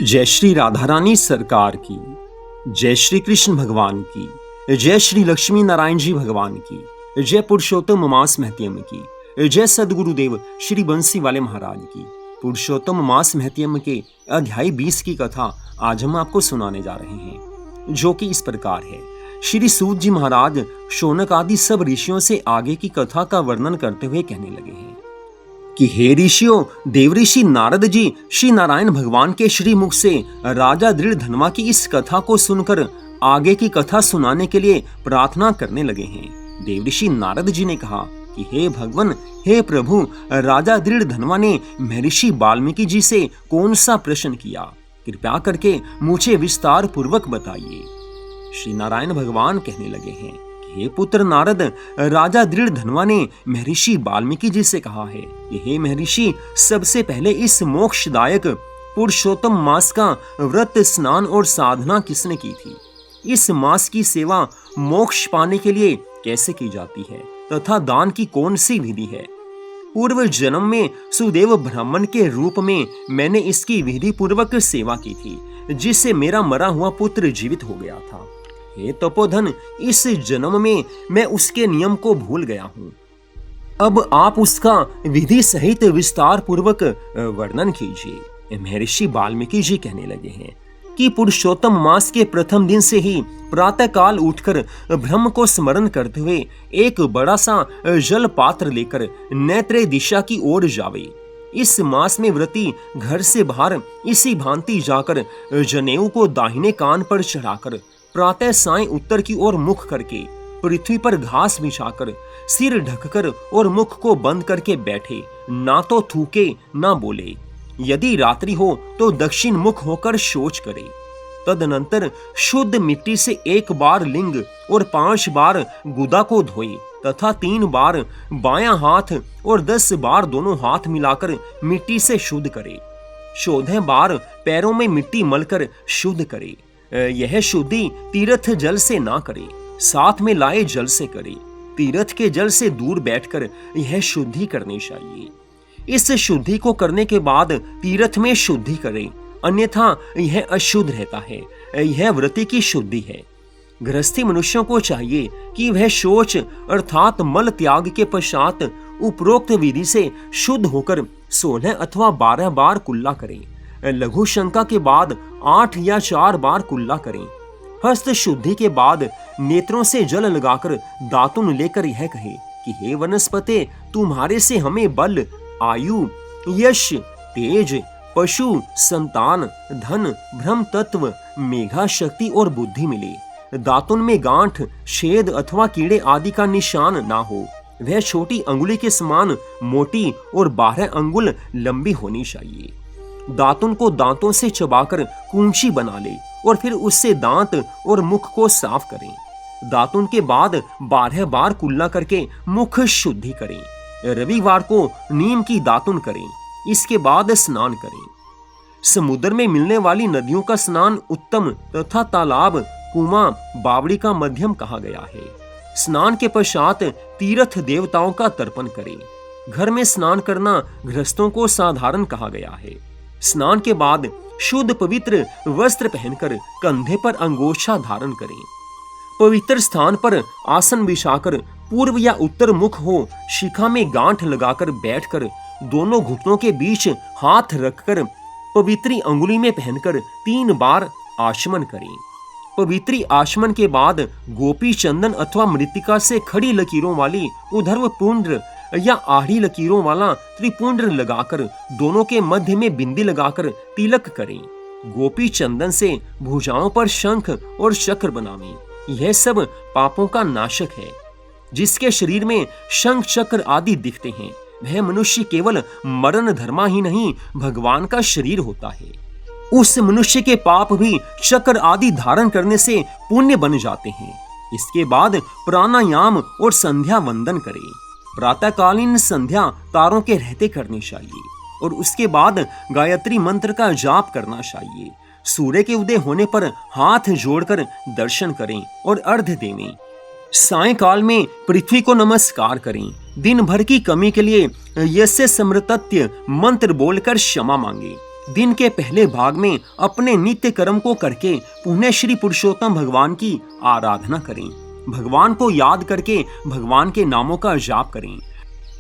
जय श्री राधा रानी सरकार की, जय श्री कृष्ण भगवान की, जय श्री लक्ष्मी नारायण जी भगवान की, जय पुरुषोत्तम मास महत्यम की, जय सदगुरुदेव श्री बंसी वाले महाराज की। पुरुषोत्तम मास महत्यम के अध्याय 20 की कथा आज हम आपको सुनाने जा रहे हैं, जो कि इस प्रकार है। श्री सूत जी महाराज शौनक आदि सब ऋषियों से आगे की कथा का वर्णन करते हुए कहने लगे हैं कि हे ऋषियों, देवऋषि नारद जी श्री नारायण भगवान के श्री मुख से राजा दृढ़ धनवा की इस कथा को सुनकर आगे की कथा सुनाने के लिए प्रार्थना करने लगे हैं। देवऋषि नारद जी ने कहा कि हे भगवान, हे प्रभु, राजा दृढ़ धनवा ने महर्षि वाल्मीकि जी से कौन सा प्रश्न किया, कृपया करके मुझे विस्तार पूर्वक बताइए। श्री नारायण भगवान कहने लगे हैं, हे पुत्र नारद, राजा दृढ़ धनवा ने महर्षि वाल्मीकि जी से कहा है कि हे महर्षि, सबसे पहले इस मोक्षदायक पुरुषोत्तम मास का व्रत, स्नान और साधना किसने की थी? इस मास की सेवा मोक्ष पाने के लिए कैसे की जाती है तथा दान की कौन सी विधि है? पूर्व जन्म में सुदेव ब्राह्मण के रूप में मैंने इसकी विधि पूर्वक सेवा की थी, जिससे मेरा मरा हुआ पुत्र जीवित हो गया था। हे तपोधन, इस जन्म में मैं उसके नियम को भूल गया हूँ। अब आप उसका विधि सहित विस्तार पूर्वक वर्णन कीजिए। महर्षि वाल्मीकि जी कहने लगे हैं कि पुरुषोत्तम मास के प्रथम दिन से ही प्रातः काल उठकर ब्रह्म को स्मरण करते हुए एक बड़ा सा जल पात्र लेकर नैत्रेय दिशा की ओर जावे। इस मास में व्रती घर से बाहर इसी भांति जाकर जनेऊ को दाहिने कान पर चढ़ाकर प्रातः सायं उत्तर की ओर मुख करके पृथ्वी पर घास बिछाकर सिर ढककर और मुख को बंद करके बैठे, ना तो थूके ना बोले। यदि रात्रि हो तो दक्षिण मुख होकर शौच करे। तदनंतर शुद्ध मिट्टी से 1 बार लिंग और 5 बार गुदा को धोए तथा 3 बार बायां हाथ और 10 बार दोनों हाथ मिलाकर मिट्टी से शुद्ध करे। 14 बार पैरों में मिट्टी मलकर शुद्ध करे। यह शुद्धि तीर्थ जल से ना करे, साथ में लाए जल से करे। तीर्थ के जल से दूर बैठकर यह शुद्धि करनी चाहिए। इस शुद्धि को करने के बाद तीर्थ में शुद्धि करे, अन्यथा यह अशुद्ध रहता है। यह व्रती की शुद्धि है। गृहस्थी मनुष्यों को चाहिए कि वह शौच अर्थात मल त्याग के पश्चात उपरोक्त विधि से शुद्ध होकर 16 अथवा 12 बार कुल्ला करें। लघु शंका के बाद 8 या 4 बार कुल्ला करें। हस्त शुद्धि के बाद नेत्रों से जल लगाकर दातुन लेकर यह कहे कि हे वनस्पते, तुम्हारे से हमें बल, आयु, यश, तेज, पशु, संतान, धन, ब्रह्म तत्व, मेघा शक्ति और बुद्धि मिले। दातुन में गांठ, छेद अथवा कीड़े आदि का निशान ना हो। वह छोटी अंगुली के समान मोटी और 12 अंगुल लंबी होनी चाहिए। दातुन को दांतों से चबाकर कूंची बना ले और फिर उससे दांत और मुख को साफ करें। दातुन के बाद 12 बार कुल्ला करके मुख शुद्धि करें। रविवार को नीम की दातुन करें। इसके बाद स्नान करें। समुद्र में मिलने वाली नदियों का स्नान उत्तम तथा तालाब, कुआं, बावड़ी का मध्यम कहा गया है। स्नान के पश्चात तीर्थ देवताओं का तर्पण करें। घर में स्नान करना गृहस्थों को साधारण कहा गया है। स्नान के बाद शुद्ध पवित्र वस्त्र पहनकर कंधे पर अंगोछा धारण करें। पवित्र स्थान पर आसन बिछाकर पूर्व या उत्तर मुख हो शिखा में गांठ लगाकर बैठकर दोनों घुटनों के बीच हाथ रखकर पवित्री अंगुली में पहनकर 3 बार आचमन करें। पवित्री आचमन के बाद गोपी चंदन अथवा मृतिका से खड़ी लकीरों वाली उधर्व पुंड्र या आड़ी लकीरों वाला त्रिपुंड्र लगाकर दोनों के मध्य में बिंदी लगाकर तिलक करें। गोपी चंदन से भुजाओं पर शंख और चक्र बनावें। यह सब पापों का नाशक है। जिसके शरीर में शंख चक्र आदि दिखते हैं, वह मनुष्य केवल मरण धर्मा ही नहीं, भगवान का शरीर होता है। उस मनुष्य के पाप भी चक्र आदि धारण करने से पुण्य बन जाते हैं। इसके बाद प्राणायाम और संध्या वंदन करें। प्रातःकालीन संध्या तारों के रहते करनी चाहिए और उसके बाद गायत्री मंत्र का जाप करना चाहिए। सूर्य के उदय होने पर हाथ जोड़कर दर्शन करें और अर्घ्य देवें। सायंकाल में पृथ्वी को नमस्कार करें। दिन भर की कमी के लिए यस्य समृतत्य मंत्र बोलकर क्षमा मांगे। दिन के पहले भाग में अपने नित्य कर्म को करके पुण्य श्री पुरुषोत्तम भगवान की आराधना करें। भगवान को याद करके भगवान के नामों का जाप करें।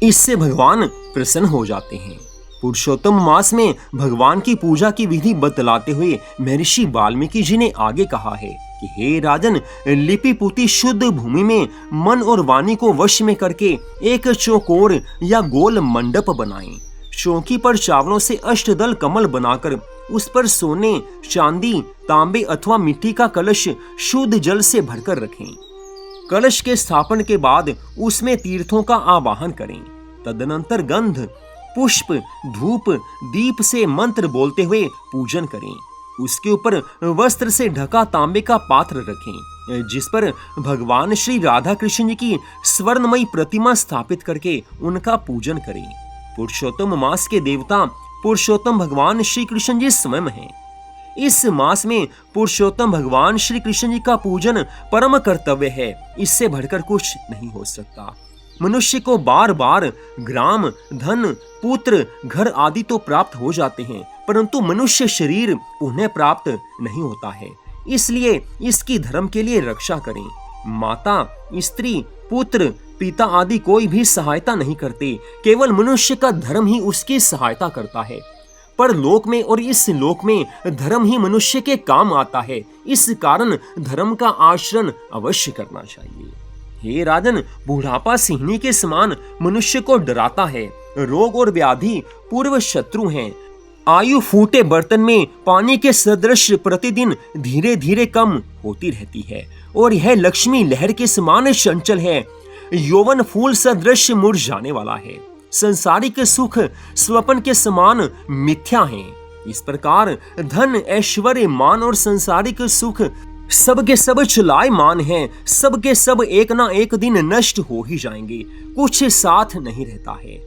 इससे भगवान प्रसन्न हो जाते हैं। पुरुषोत्तम मास में भगवान की पूजा की विधि बतलाते हुए महर्षि वाल्मीकि जी ने आगे कहा है कि हे राजन, लिपि पुती शुद्ध भूमि में मन और वाणी को वश में करके एक चौकोर या गोल मंडप बनाएं। चौकी पर चावलों से अष्टदल कमल बनाकर उस पर सोने, चांदी, तांबे अथवा मिट्टी का कलश शुद्ध जल से भरकर रखें। कलश के स्थापन के बाद उसमें तीर्थों का आवाहन करें। तदनंतर गंध, पुष्प, धूप, दीप से मंत्र बोलते हुए पूजन करें। उसके ऊपर वस्त्र से ढका तांबे का पात्र रखें, जिस पर भगवान श्री राधा कृष्ण जी की स्वर्णमयी प्रतिमा स्थापित करके उनका पूजन करें। पुरुषोत्तम मास के देवता पुरुषोत्तम भगवान श्री कृष्ण जी स्वयं हैं। इस मास में पुरुषोत्तम भगवान श्री कृष्ण जी का पूजन परम कर्तव्य है। इससे बढ़कर कुछ नहीं हो सकता। मनुष्य को बार बार ग्राम, धन, पुत्र, घर आदि तो प्राप्त हो जाते हैं, परंतु मनुष्य शरीर उन्हें प्राप्त नहीं होता है। इसलिए इसकी धर्म के लिए रक्षा करें। माता, स्त्री, पुत्र, पिता आदि कोई भी सहायता नहीं करते। केवल मनुष्य का धर्म ही उसकी सहायता करता है। पर लोक में और इस लोक में धर्म ही मनुष्य के काम आता है। इस कारण धर्म का आचरण अवश्य करना चाहिए। हे राजन, बुढ़ापा सिंहनी के समान मनुष्य को डराता है। रोग और व्याधि पूर्व शत्रु हैं। आयु फूटे बर्तन में पानी के सदृश प्रतिदिन धीरे धीरे कम होती रहती है और यह लक्ष्मी लहर के समान चंचल है। यौवन फूल सदृश मुरझाने वाला है। संसारिक सुख स्वप्न के समान मिथ्या हैं। इस प्रकार धन, ऐश्वर्य, मान और संसारिक सुख सब के सब चलायमान हैं। सब के सब एक ना एक दिन नष्ट हो ही जाएंगे। कुछ साथ नहीं रहता है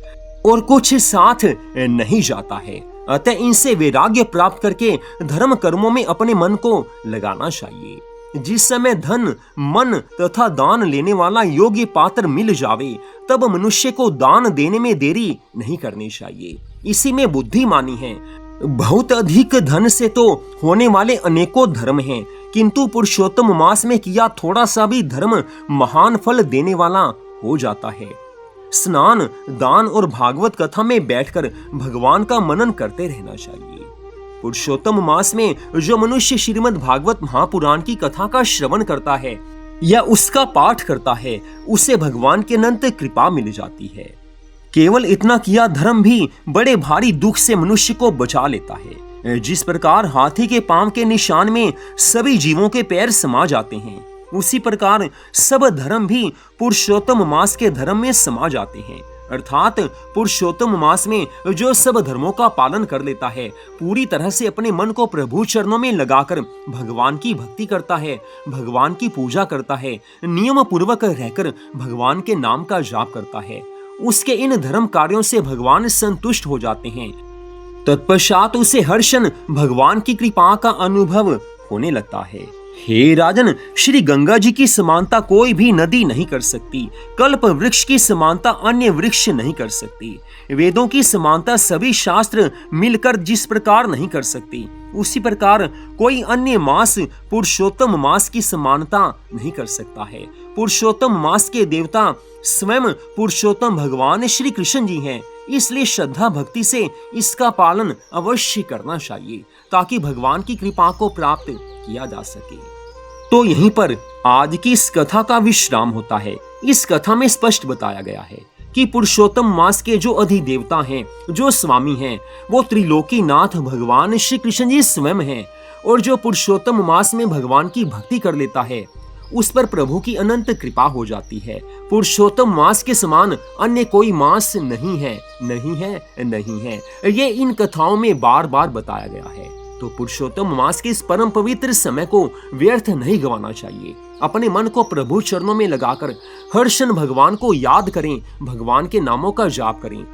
और कुछ साथ नहीं जाता है। अतः इनसे वैराग्य प्राप्त करके धर्म कर्मों में अपने मन को लगाना चाहिए। जिस समय धन, मन तथा दान लेने वाला योग्य पात्र मिल जावे, तब मनुष्य को दान देने में देरी नहीं करनी चाहिए। इसी में बुद्धिमानी है। बहुत अधिक धन से तो होने वाले अनेकों धर्म हैं, किंतु पुरुषोत्तम मास में किया थोड़ा सा भी धर्म महान फल देने वाला हो जाता है। स्नान, दान और भागवत कथा में बैठकर भगवान का मनन करते रहना चाहिए। पुरुषोत्तम मास में जो मनुष्य श्रीमद् भागवत महापुराण की कथा का श्रवण करता है या उसका पाठ करता है, उसे भगवान की अनंत कृपा मिल जाती है। केवल इतना किया धर्म भी बड़े भारी दुख से मनुष्य को बचा लेता है। जिस प्रकार हाथी के पांव के निशान में सभी जीवों के पैर समा जाते हैं, उसी प्रकार सब धर्म भी पुरुषोत्तम मास के धर्म में समा जाते हैं। अर्थात पुरुषोत्तम मास में जो सब धर्मों का पालन कर लेता है, पूरी तरह से अपने मन को प्रभु चरणों में लगाकर भगवान की भक्ति करता है, भगवान की पूजा करता है, नियम पूर्वक रहकर भगवान के नाम का जाप करता है, उसके इन धर्म कार्यों से भगवान संतुष्ट हो जाते हैं। तत्पश्चात उसे हर्षण भगवान की कृपा का अनुभव होने लगता है। हे राजन, श्री गंगा जी की समानता कोई भी नदी नहीं कर सकती। कल्प वृक्ष की समानता अन्य वृक्ष नहीं कर सकती। वेदों की समानता सभी शास्त्र मिलकर जिस प्रकार नहीं कर सकती, उसी प्रकार कोई अन्य मास पुरुषोत्तम मास की समानता नहीं कर सकता है। पुरुषोत्तम मास के देवता स्वयं पुरुषोत्तम भगवान श्री कृष्ण जी हैं। इसलिए श्रद्धा भक्ति से इसका पालन अवश्य करना चाहिए, ताकि भगवान की कृपा को प्राप्त किया जा सके। तो यहीं पर आज की इस कथा का विश्राम होता है। इस कथा में स्पष्ट बताया गया है कि पुरुषोत्तम मास के जो अधिदेवता हैं, जो स्वामी हैं, वो त्रिलोकी नाथ भगवान श्री कृष्ण जी स्वयं हैं। और जो पुरुषोत्तम मास में भगवान की भक्ति कर लेता है, उस पर प्रभु की अनंत कृपा हो जाती है। पुरुषोत्तम मास के समान अन्य कोई मास नहीं है, नहीं है, नहीं है। ये इन कथाओं में बार बार बताया गया है। तो पुरुषोत्तम मास के इस परम पवित्र समय को व्यर्थ नहीं गंवाना चाहिए। अपने मन को प्रभु चरणों में लगाकर हर्षण भगवान को याद करें, भगवान के नामों का जाप करें।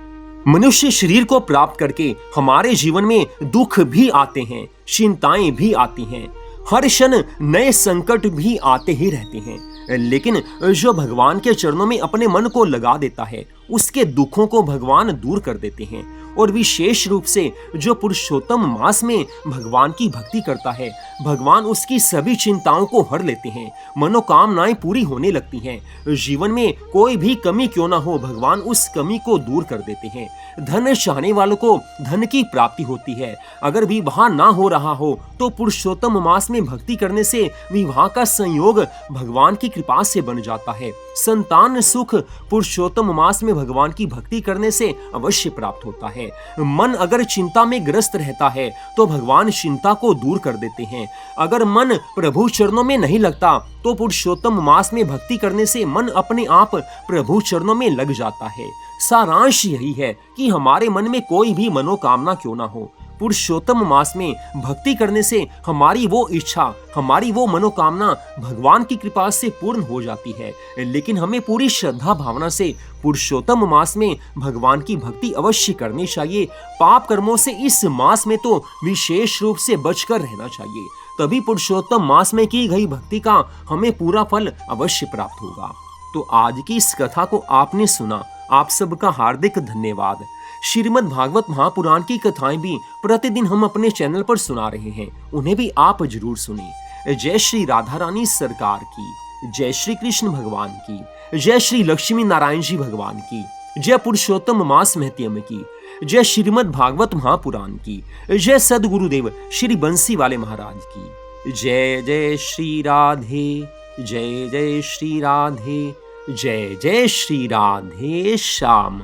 मनुष्य शरीर को प्राप्त करके हमारे जीवन में दुख भी आते हैं, चिंताएं भी आती हैं, हर क्षण नए संकट भी आते ही रहते हैं। लेकिन जो भगवान के चरणों में अपने मन को लगा देता है, उसके दुखों को भगवान दूर कर देते हैं। और विशेष रूप से जो पुरुषोत्तम मास में भगवान की भक्ति करता है, भगवान उसकी सभी चिंताओं को हर लेते हैं, मनोकामनाएं पूरी होने लगती हैं। जीवन में कोई भी कमी क्यों ना हो, भगवान उस कमी को दूर कर देते हैं। धन चाहने वालों को धन की प्राप्ति होती है। अगर विवाह ना हो रहा हो तो पुरुषोत्तम मास में भक्ति करने से विवाह का संयोग भगवान की कृपा से बन जाता है। संतान सुख पुरुषोत्तम मास में भगवान की भक्ति करने से अवश्य प्राप्त होता है। मन अगर चिंता में ग्रस्त रहता है तो भगवान चिंता को दूर कर देते हैं। अगर मन प्रभु चरणों में नहीं लगता तो पुरुषोत्तम मास में भक्ति करने से मन अपने आप प्रभु चरणों में लग जाता है। सारांश यही है कि हमारे मन में कोई भी मनोकामना क्यों ना हो, पुरुषोत्तम मास में भक्ति करने से हमारी वो इच्छा, हमारी वो मनोकामना भगवान की कृपा से पूर्ण हो जाती है। लेकिन हमें पूरी श्रद्धा भावना से पुरुषोत्तम मास में भगवान की भक्ति अवश्य करनी चाहिए। पाप कर्मों से इस मास में तो विशेष रूप से बचकर रहना चाहिए, तभी पुरुषोत्तम मास में की गई भक्ति का हमें पूरा फल अवश्य प्राप्त होगा। तो आज की इस कथा को आपने सुना, आप सबका हार्दिक धन्यवाद। श्रीमद् भागवत महापुराण की कथाएं भी प्रतिदिन हम अपने चैनल पर सुना रहे हैं, उन्हें भी आप जरूर सुनिए। जय श्री राधा रानी सरकार की, जय श्री कृष्ण भगवान की, जय श्री लक्ष्मी नारायण जी भगवान की, जय पुरुषोत्तम मास महत्यम की, जय श्रीमद् भागवत महापुराण की, जय सदगुरुदेव श्री बंसी वाले महाराज की। जय जय श्री राधे, जय जय श्री राधे, जय जय श्री राधे श्याम।